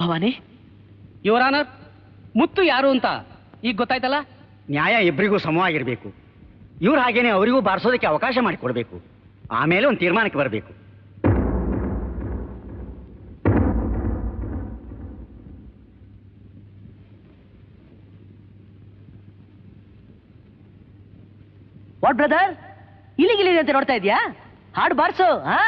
ಭವಾನಿ, ಯುವರ್ ಆನರ್, ಮುತ್ತು ಯಾರು ಅಂತ ಈಗ ಗೊತ್ತಾಯ್ತಲ್ಲ. ನ್ಯಾಯ ಇಬ್ಬರಿಗೂ ಸಮವಾಗಿರ್ಬೇಕು. ಇವ್ರು ಹಾಗೇನೆ ಅವರಿಗೂ ಬಾರಿಸೋದಕ್ಕೆ ಅವಕಾಶ ಮಾಡಿಕೊಡ್ಬೇಕು. ಆಮೇಲೆ ಒಂದು ತೀರ್ಮಾನಕ್ಕೆ ಬರಬೇಕು. ವಾಟ್ ಬ್ರದರ್, ಇಲ್ಲಿಗಿಲ್ಲಿ ಅಂತ ನೋಡ್ತಾ ಇದ್ಯಾ? ಹಾಡು ಬಾರ್ಸು. ಹಾ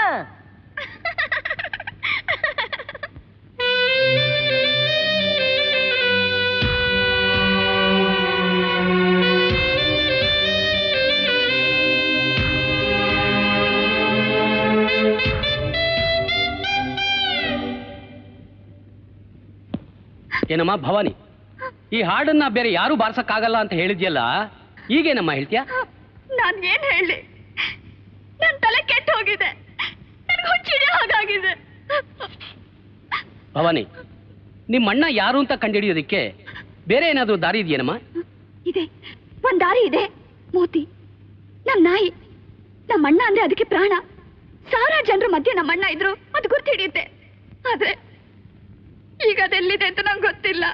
ಏನಮ್ಮ ಭವಾನಿ, ಈ ಹಾಡನ್ನ ಬೇರೆ ಯಾರು ಬಾರ್ಸಕ್ಕಾಗಲ್ಲ ಅಂತ ಹೇಳಿದ್ಯಲ್ಲ, ಈಗೇನಮ್ಮ ಹೇಳ್ತೀಯ? ನಾನ್ ಏನ್ ಹೇಳಿ, ನನ್ ತಲೆ ಕೆಟ್ಟು ಹೋಗಿದೆ, ನನ್ಗೆ ಹುಚ್ಚಿಡಿಯೋ ಹಾಗಾಗಿದೆ. ಭವಾನಿ, ನಿಮ್ಮ ಅಣ್ಣ ಯಾರು ಅಂತ ಕಂಡುಹಿಡಿಯೋದಕ್ಕೆ ಬೇರೆ ಏನಾದ್ರೂ ದಾರಿ ಇದೆಯೇನಮ್ಮ? ಇದೆ, ಒಂದ್ ದಾರಿ ಇದೆ. ಮೋತಿ ನಮ್ ನಾಯಿ, ನಮ್ಮ ಅಣ್ಣ ಅಂದ್ರೆ ಅದಕ್ಕೆ ಪ್ರಾಣ. ಸಾವಿರಾರು ಜನರ ಮಧ್ಯೆ ನಮ್ಮ ಅಣ್ಣ ಇದ್ರು ಅದು ಗುರ್ತು ಹಿಡಿಯುತ್ತೆ. ಆದ್ರೆ ಈಗ ಅದೆಲ್ಲಿದೆ ಅಂತ ನಂಗೆ ಗೊತ್ತಿಲ್ಲ.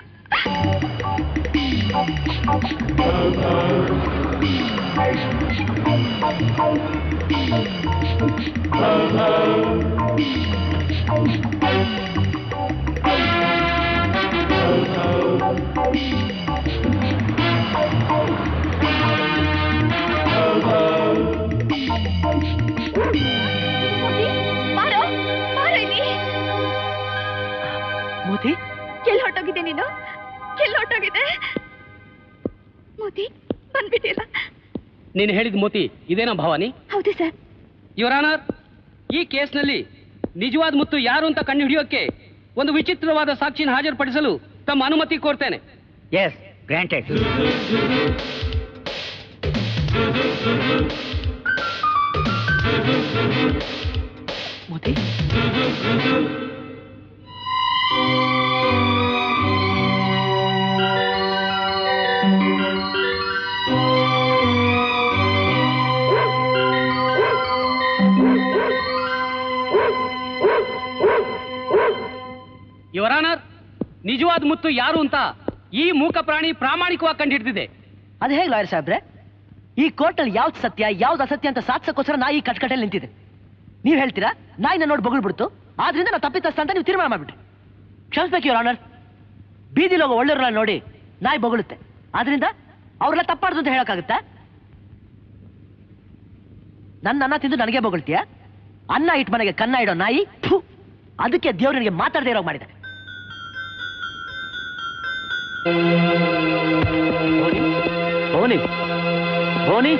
ಮೋತಿ, ಎಲ್ಲಿ ಹೊಟ್ಟೋಗಿದೆ ನೀನು? ಎಲ್ಲಿ ಹೊಟ್ಟೋಗಿದೆ? ಮೋತಿ ಬಂದ್ಬಿಟ್ಟಿಲ್ಲ. ನೀನು ಹೇಳಿದ ಮೋತಿ ಇದೇನಾ ಭವಾನಿ? ಹೌದು ಸರ್. ಯುವರ್ ಆನರ್, ಈ ಕೇಸ್ನಲ್ಲಿ ನಿಜವಾದ ಮುತ್ತು ಯಾರು ಅಂತ ಕಂಡು ಹಿಡಿಯೋಕೆ ಒಂದು ವಿಚಿತ್ರವಾದ ಸಾಕ್ಷಿನ ಹಾಜರುಪಡಿಸಲು ತಮ್ಮ ಅನುಮತಿ ಕೋರ್ತೇನೆ. Yes, granted. Moti, your honour, ನಿಜವಾದ ಮುತ್ತು ಯಾರು ಅಂತ ಈ ಮೂಕ ಪ್ರಾಣಿ ಪ್ರಾಮಾಣಿಕವಾಗಿ ಕಂಡು ಹಿಡಿದಿದೆ. ಅದು ಹೇಗೆ ಲಾಯರ್ ಸಾಹೇಬ್ರೆ? ಈ ಕೋರ್ಟಲ್ಲಿ ಯಾವ್ದು ಸತ್ಯ ಯಾವ್ದು ಅಸತ್ಯ ಅಂತ ಸಾಧಿಸೋಕ್ಕೋಸ್ಕರ ನಾಯಿ ಈ ಕಟ್ಕಟಲ್ಲಿ ನಿಂತಿದೆ. ನೀವ್ ಹೇಳ್ತೀರಾ ನಾಯಿನ ನೋಡಿ ಬೊಗಳು ಬಿಡ್ತು, ಆದ್ರಿಂದ ನಾವು ತಪ್ಪಿತಸ್ಥ ಅಂತ ನೀವು ತೀರ್ಮಾನ ಮಾಡ್ಬಿಟ್ರಿ. ಕ್ಷಮಿಸ್ಬೇಕು ಯುವರ್ ಆನರ್, ಬೀದಿಲಿ ಹೋಗೋ ಒಳ್ಳೆಯವ್ರನ್ನ ನೋಡಿ ನಾಯಿ ಬೊಗಳುತ್ತೆ, ಆದ್ರಿಂದ ಅವ್ರೆಲ್ಲ ತಪ್ಪಾಡ್ದು ಅಂತ ಹೇಳಕ್ಕಾಗುತ್ತಾ? ನನ್ನ ಅನ್ನ ತಿಂದು ನನಗೆ ಬೊಗಳ್ತೀಯ? ಅನ್ನ ಇಟ್ಟು ಮನೆಗೆ ಕನ್ನ ಇಡೋ ನಾಯಿ, ಥು, ಅದಕ್ಕೆ ದೇವ್ರು ನನಗೆ ಮಾತಾಡದೇ ಇರೋ ಮಾಡಿದೆ. ಭವಾನಿ, ಭವಾನಿ,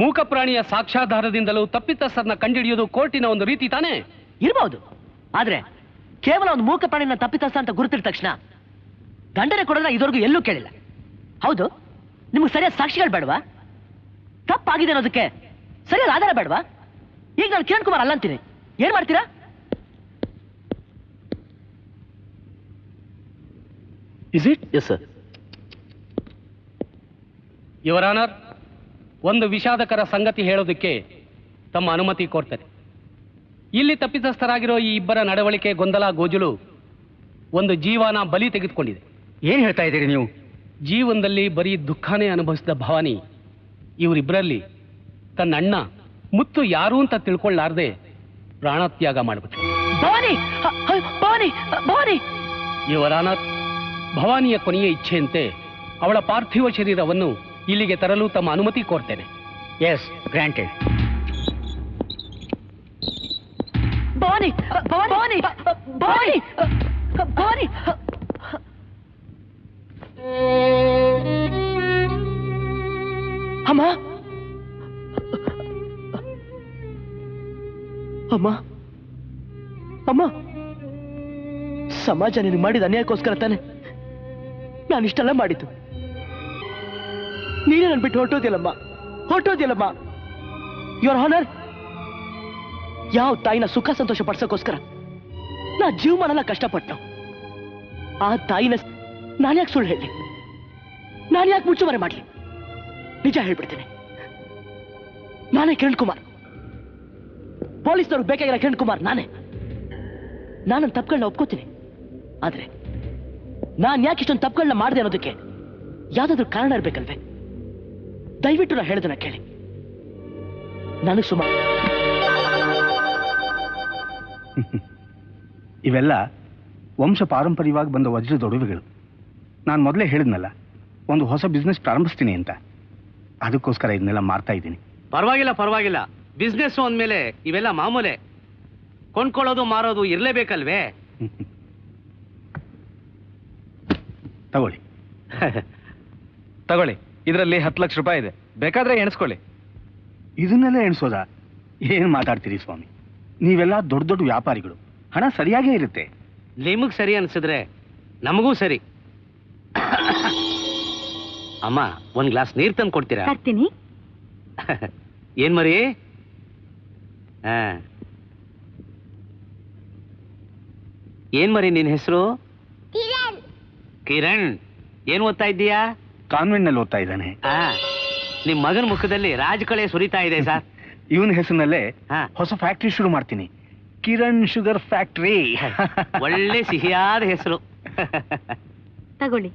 ಮೂಕ ಪ್ರಾಣಿಯ ಸಾಕ್ಷ್ಯಾಧಾರದಿಂದಲೂ ತಪ್ಪಿತಸ್ಥರನ್ನ ಕಂಡುಹಿಡಿಯೋದು ಕೋರ್ಟಿನ ಒಂದು ರೀತಿ ತಾನೇ? ಇರಬಹುದು, ಆದ್ರೆ ಕೇವಲ ಒಂದು ಮೂಕ ಪ್ರಾಣಿನ ತಪ್ಪಿತಸ್ಥ ಅಂತ ಗುರುತಿದ ತಕ್ಷಣ ದಂಡನೆ ಕೊಡೋದ್ರ ಇದುವರೆಗೂ ಎಲ್ಲೂ ಕೇಳಿಲ್ಲ. ಹೌದು, ನಿಮ್ಗೆ ಸರಿಯಾದ ಸಾಕ್ಷಿಗಳು ಬೇಡವಾ? ತಪ್ಪಾಗಿದೆ ಅನ್ನೋದಕ್ಕೆ ಸರಿಯಾದ ಆಧಾರ ಬೇಡವಾ? ಈಗ ನಾನು ಕಿರಣ್ ಕುಮಾರ್ ಅಲ್ಲ ಅಂತೀನಿ, ಏನ್ ಮಾಡ್ತೀರಾ? Is it? Yes sir. Your honour, ಒಂದು ವಿಷಾದಕರ ಸಂಗತಿ ಹೇಳೋದಕ್ಕೆ ತಮ್ಮ ಅನುಮತಿ ಕೋರ್ತೇನೆ. ಇಲ್ಲಿ ತಪ್ಪಿತಸ್ಥರಾಗಿರೋ ಈ ಇಬ್ಬರ ನಡವಳಿಕೆ ಗೊಂದಲ ಗೋಜಲು ಒಂದು ಜೀವನ ಬಲಿ ತೆಗೆದುಕೊಂಡಿದೆ. ಏನ್ ಹೇಳ್ತಾ ಇದ್ದೀರಿ ನೀವು? ಜೀವನದಲ್ಲಿ ಬರೀ ದುಃಖನೇ ಅನುಭವಿಸಿದ ಭವಾನಿ ಇವರಿಬ್ಬರಲ್ಲಿ ತನ್ನ ಅಣ್ಣ ಮುತ್ತು ಯಾರು ಅಂತ ತಿಳ್ಕೊಳ್ಳಾರ್ದೆ ಪ್ರಾಣತ್ಯಾಗ ಮಾಡಿಬಿಟ್ರು. ಭವಾನಿ, ಭವಾನಿ, ಭವಾನಿ! ಯುವರ್ ಆನರ್, ಭವಾನಿಯ ಕೊನೆಯ ಇಚ್ಛೆಯಂತೆ ಅವಳ ಪಾರ್ಥಿವ ಶರೀರವನ್ನು ಇಲ್ಲಿಗೆ ತರಲು ತಮ್ಮ ಅನುಮತಿ ಕೋರ್ತೇನೆ. Yes, granted. ಭವಾನಿ, ಭವಾನಿ, ಭವಾನಿ, ಭವಾನಿ! ಅಮ್ಮ, ಅಮ್ಮ, ಅಮ್ಮ! ಸಮಾಜ ನಿನಗೆ ಮಾಡಿದ ಅನ್ಯಾಯಕ್ಕೋಸ್ಕರ ತಾನೆ ನಾನು ಇಷ್ಟೆಲ್ಲ ಮಾಡಿದ್ದು. ನೀನೇ ನನ್ ಬಿಟ್ಟು ಹೊರಟೋದಿಲ್ಲಮ್ಮ, ಹೊರಟೋದಿಲ್ಲಮ್ಮ. ಯುವರ್ ಆನರ್, ಯಾವ ತಾಯಿನ ಸುಖ ಸಂತೋಷ ಪಡ್ಸೋಕ್ಕೋಸ್ಕರ ನಾ ಜೀವಮಾನೆಲ್ಲ ಕಷ್ಟಪಟ್ಟು ಆ ತಾಯಿನ ನಾನ್ಯಾಕೆ ಸುಳ್ಳು ಹೇಳಿ, ನಾನ್ಯಾಕೆ ಮುಚ್ಚುಮರೆ ಮಾಡ್ಲಿ? ನಿಜ ಹೇಳ್ಬಿಡ್ತೇನೆ, ನಾನೇ ಕಿರಣ್ ಕುಮಾರ್. ಪೊಲೀಸ್ನವ್ರಿಗೆ ಬೇಕಾಗಿರೋ ಕಿರಣ್ ಕುಮಾರ್ ನಾನೇ. ನಾನೊಂದು ತಪ್ಪುಗಳನ್ನ ಒಪ್ಕೋತೀನಿ, ಆದ್ರೆ ನಾನ್ ಯಾಕೆ ಇಷ್ಟೊಂದು ತಪ್ಪುಗಳನ್ನ ಮಾಡಿದೆ ಅನ್ನೋದಕ್ಕೆ ಯಾವ್ದಾದ್ರು ಕಾರಣ ಇರ್ಬೇಕಲ್ವೇ? ದಯವಿಟ್ಟು ನಾ ಹೇಳೋದನ್ನ ಕೇಳಿ. ನನಗೆ ಸುಮಾರು ಇವೆಲ್ಲ ವಂಶ ಪಾರಂಪರ್ಯವಾಗಿ ಬಂದ ವಜ್ರದ ಒಡವೆಗಳು. ನಾನು ಮೊದಲೇ ಹೇಳಿದ್ನಲ್ಲ, ಒಂದು ಹೊಸ ಬಿಸ್ನೆಸ್ ಪ್ರಾರಂಭಿಸ್ತೀನಿ ಅಂತ, ಅದಕ್ಕೋಸ್ಕರ ಇದನ್ನೆಲ್ಲ ಮಾರ್ತಾ ಇದ್ದೀನಿ. ಪರವಾಗಿಲ್ಲ ಪರವಾಗಿಲ್ಲ, ಬಿಸ್ನೆಸ್ ಅಂದ್ಮೇಲೆ ಇವೆಲ್ಲ ಮಾಮೂಲೆ. ಕೊಂಡ್ಕೊಳ್ಳೋದು ಮಾರೋದು ಇರ್ಲೇಬೇಕಲ್ವೇ? ತಗೊಳ್ಳಿ. ತಗೊಳ್ಳಿ, ಇದರಲ್ಲಿ 10 ಲಕ್ಷ ರೂಪಾಯಿ ಇದೆ, ಬೇಕಾದ್ರೆ ಎಣಿಸ್ಕೊಳ್ಳಿ. ಇದನ್ನೆಲ್ಲ ಎಣಿಸೋದಾ? ಏನು ಮಾತಾಡ್ತೀರಿ ಸ್ವಾಮಿ? ನೀವೆಲ್ಲ ದೊಡ್ಡ ದೊಡ್ಡ ವ್ಯಾಪಾರಿಗಳು, ಹಣ ಸರಿಯಾಗೇ ಇರುತ್ತೆ. ನಿಮಗ್ ಸರಿ ಅನ್ಸಿದ್ರೆ ನಮಗೂ ಸರಿ. ಅಮ್ಮ, ಒಂದ್ ಗ್ಲಾಸ್ ನೀರ್ ತಂದು ಕೊಡ್ತೀರಾ? ತರ್ತೀನಿ. ಏನ್ ಮರಿ? ಏನ್ ಮರಿ ನಿನ್ ಹೆಸರು? ಕಿರಣ್. ಏನ್ ಓದ್ತಾ ಇದ್ದೀಯಾ? ಕಾನ್ವೆಂಟ್ ನಲ್ಲಿ ಓದ್ತಾ ಇದ್ದಾನೆ. ನಿಮ್ ಮಗನ ಮುಖದಲ್ಲಿ ರಾಜಕಳೆ ಸುರಿತಾ ಇದೆ ಸರ್. ಇವನ ಹೆಸರಿನಲ್ಲೇ ಹಾ. ಹೊಸ ಫ್ಯಾಕ್ಟ್ರಿ ಶುರು ಮಾಡ್ತೀನಿ, ಕಿರಣ್ ಶುಗರ್ ಫ್ಯಾಕ್ಟ್ರಿ. ಒಳ್ಳೆ ಸಿಹಿಯಾದ ಹೆಸರು. ತಗೊಳ್ಳಿ.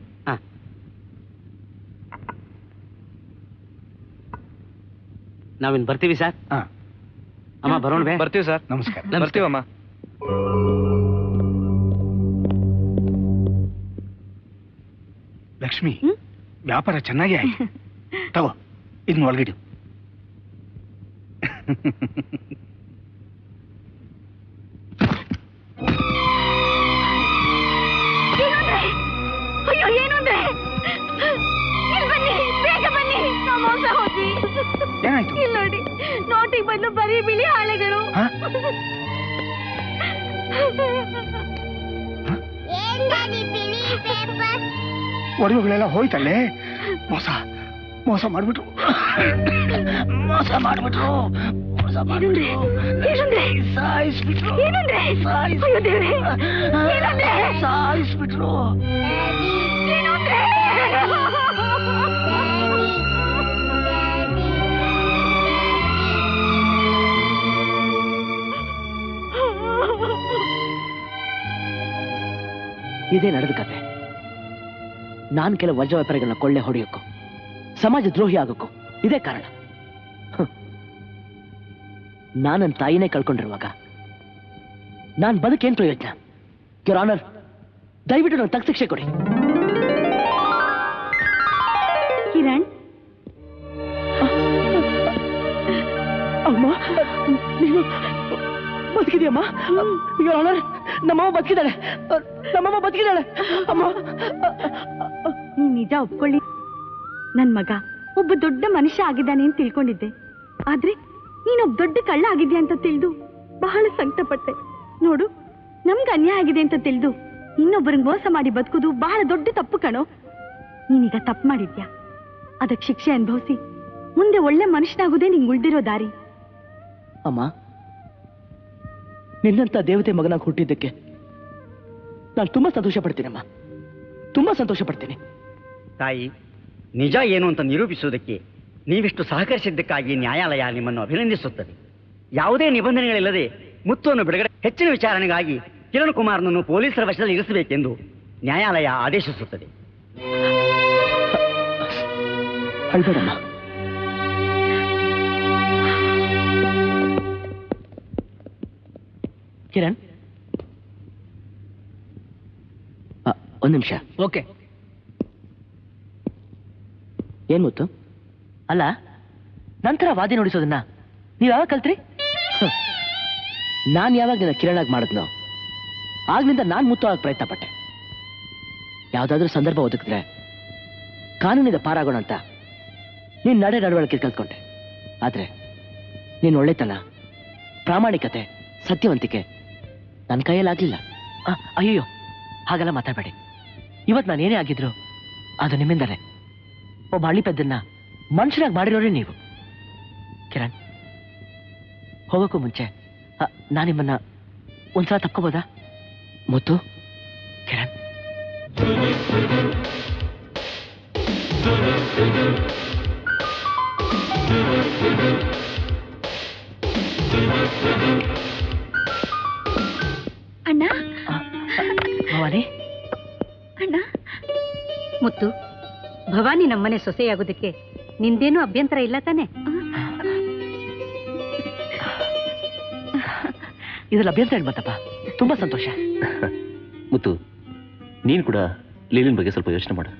ನಾವಿನ್ ಬರ್ತೀವಿ ಸರ್. ಅಮ್ಮ ಬರೋಣ. ಬರ್ತೀವಿ ಸರ್. ನಮಸ್ಕಾರ. ಬರ್ತೀವಮ್ಮ. ಲಕ್ಷ್ಮಿ, ವ್ಯಾಪಾರ ಚೆನ್ನಾಗೇ ಆಯ್ತು. ತಗೋ, ಇದನ್ನ ಒಳಗಿಡು. ಅಯ್ಯೋ, ಏನು ಅಂದ್ರೆ? ಇಲ್ಲಿ ಬನ್ನಿ, ಬೇಗ ಬನ್ನಿ. ನಾವು ಮೋಸ ಹೋದ್ವಿ. ಏನಾಯ್ತು? ಇಲ್ಲಿ ನೋಡಿ, ನೋಟಿಗೆ ಬದಲು ಬರೀ ಬಿಳಿ ಹಾಳೆಗಳು. ಹಾ? ಒಡವೆಗಳೆಲ್ಲ ಹೋಯ್ತಲ್ಲೇ. ಮೋಸ ಮೋಸ ಮಾಡ್ಬಿಟ್ರು. ಮೋಸ ಮಾಡ್ಬಿಟ್ರು. ಮೋಸ ಮಾಡ್ಬಿಟ್ರು. ಸಾಯಿಸ್ಬಿಟ್ರು. ಅಯ್ಯೋ ದೇವ್ರೇ, ಸಾಯಿಸ್ಬಿಟ್ರು. ಇದೇ ನಡೆದ ಕತೆ. ನಾನು ಕೆಲವು ವಜ್ರ ವ್ಯಾಪಾರಿಗಳನ್ನ ಕೊಳ್ಳೆ ಹೊಡೆಯೋಕ್ಕೂ ಸಮಾಜ ದ್ರೋಹಿ ಆಗೋಕ್ಕೂ ಇದೇ ಕಾರಣ. ನಾನು ನನ್ನ ತಾಯಿನೇ ಕಳ್ಕೊಂಡಿರುವಾಗ ನಾನು ಬದುಕೇನ್ ಪ್ರಯೋಜನ? ಯುವರ್ ಆನರ್, ದಯವಿಟ್ಟು ನನಗೆ ತಕ್ಕ ಶಿಕ್ಷೆ ಕೊಡಿ. ಕಿರಣ್, ಅಮ್ಮ, ನೀನು ಬದುಕಿದೆಯಮ್ಮ? ಯುವರ್ ಆನರ್, ನಮ್ಮಮ್ಮ ಬದುಕಿದ್ದಾಳೆ. ನಮ್ಮಮ್ಮ ಬದುಕಿದ್ದಾಳೆ. ಅಮ್ಮ, ನೀ ನಿಜ ಒಪ್ಕೊಳ್ಳಿ. ನನ್ ಮಗ ಒಬ್ಬ ದೊಡ್ಡ ಮನುಷ್ಯ ಆಗಿದ್ದಾನೆ ಅಂತ ತಿಳ್ಕೊಂಡಿದ್ದೆ. ಆದ್ರೆ ನೀನೊಬ್ಬ ದೊಡ್ಡ ಕಳ್ಳ ಆಗಿದ್ಯಾ ಅಂತ ತಿಳಿದು ಬಹಳ ಸಂಕಟಪಟ್ಟೆ. ನೋಡು, ನಮ್ಗೆ ಅನ್ಯಾಯ ಆಗಿದೆ ಅಂತ ತಿಳಿದು ಇನ್ನೊಬ್ಬರಿಗೆ ಮೋಸ ಮಾಡಿ ಬದುಕುದು ಬಹಳ ದೊಡ್ಡ ತಪ್ಪು ಕಣೋ. ನೀನೀಗ ತಪ್ಪು ಮಾಡಿದ್ಯಾ, ಅದಕ್ಕೆ ಶಿಕ್ಷೆ ಅನುಭವಿಸಿ ಮುಂದೆ ಒಳ್ಳೆ ಮನುಷ್ಯನಾಗುದೇ ನಿಂಗೆ ಉಳ್ದಿರೋ ದಾರಿ. ಅಮ್ಮ, ನಿನ್ನಂತ ದೇವತೆ ಮಗನಾಗಿ ಹುಟ್ಟಿದ್ದಕ್ಕೆ ನಾನು ತುಂಬಾ ಸಂತೋಷ ಪಡ್ತೀನಮ್ಮ, ತುಂಬಾ ಸಂತೋಷ ಪಡ್ತೀನಿ. ತಾಯಿ, ನಿಜ ಏನು ಅಂತ ನಿರೂಪಿಸುವುದಕ್ಕೆ ನೀವಿಷ್ಟು ಸಹಕರಿಸಿದ್ದಕ್ಕಾಗಿ ನ್ಯಾಯಾಲಯ ನಿಮ್ಮನ್ನು ಅಭಿನಂದಿಸುತ್ತದೆ. ಯಾವುದೇ ನಿಬಂಧನೆಗಳಿಲ್ಲದೆ ಮುತ್ತುವನ್ನು ಬಿಡುಗಡೆ ಹೆಚ್ಚಿನ ವಿಚಾರಣೆಗಾಗಿ ಕಿರಣ್ ಕುಮಾರ್ನನ್ನು ಪೊಲೀಸರ ವಶದಲ್ಲಿ ಇರಿಸಬೇಕೆಂದು ನ್ಯಾಯಾಲಯ ಆದೇಶಿಸುತ್ತದೆ. ಅಳ್ಬೇಡಮ್ಮ. ಕಿರಣ್, ಒಂದು ನಿಮಿಷ. ಓಕೆ. ಏನ್ ಗೊತ್ತು? ಅಲ್ಲ, ನಂತರ ವಾದಿ ನೋಡಿಸೋದನ್ನ ನೀವ್ ಯಾವಾಗ ಕಲ್ತ್ರಿ? ನಾನು ಯಾವಾಗ ನಿನ್ನ ಕಿರಣಾಗಿ ಮಾಡಿದ್ನೋ ಆಗ್ಲಿಂದ ನಾನು ಮುತ್ತು ಆಗಕ್ಕೆ ಪ್ರಯತ್ನ ಪಟ್ಟೆ. ಯಾವ್ದಾದ್ರೂ ಸಂದರ್ಭ ಒದಗಿದ್ರೆ ಕಾನೂನಿಂದ ಪಾರಾಗೋಣ ಅಂತ ನೀನ್ ನಡವಳಿಕೆ ಕಲ್ತ್ಕೊಂಡೆ. ಆದ್ರೆ ನೀನ್ ಒಳ್ಳೆತನ, ಪ್ರಾಮಾಣಿಕತೆ, ಸತ್ಯವಂತಿಕೆ ನನ್ನ ಕೈಯಲ್ಲಾಗ್ಲಿಲ್ಲ. ಅಯ್ಯೋ, ಹಾಗೆಲ್ಲ ಮಾತಾಡಬೇಡಿ. ಇವತ್ತು ನಾನು ಏನೇ ಆಗಿದ್ರು ಅದು ನಿಮ್ಮಿಂದಲೇ. ಒಬ್ಬ ಹಳ್ಳಿ ಪೆದ್ದನ್ನ ಮನುಷ್ಯರಾಗಿ ಮಾಡಿರೋರೇ ನೀವು. ಕಿರಣ್, ಹೋಗೋಕ್ಕೂ ಮುಂಚೆ ನಾನು ನಿಮ್ಮನ್ನ ಒಂದ್ಸಲ ತಪ್ಕೋಬೋದಾ? ಮುತ್ತು, ಕಿರಣ್. ಅಣ್ಣ, ಭವಾನಿ. ಅಣ್ಣ. ಮುತ್ತು, ಭವಾನಿ ನಮ್ಮನೆ ಸೊಸೆಯಾಗೋದಕ್ಕೆ ನಿಂದೇನು ಅಭ್ಯಂತರ ಇಲ್ಲ ತಾನೆ? ಇದ್ರಲ್ಲಿ ಅಭ್ಯಂತರ ಏನು ಬಂತಪ್ಪ? ತುಂಬಾ ಸಂತೋಷ. ಮುತ್ತು, ನೀನು ಕೂಡ ಲೀಲಿನ ಬಗ್ಗೆ ಸ್ವಲ್ಪ ಯೋಚನೆ ಮಾಡು.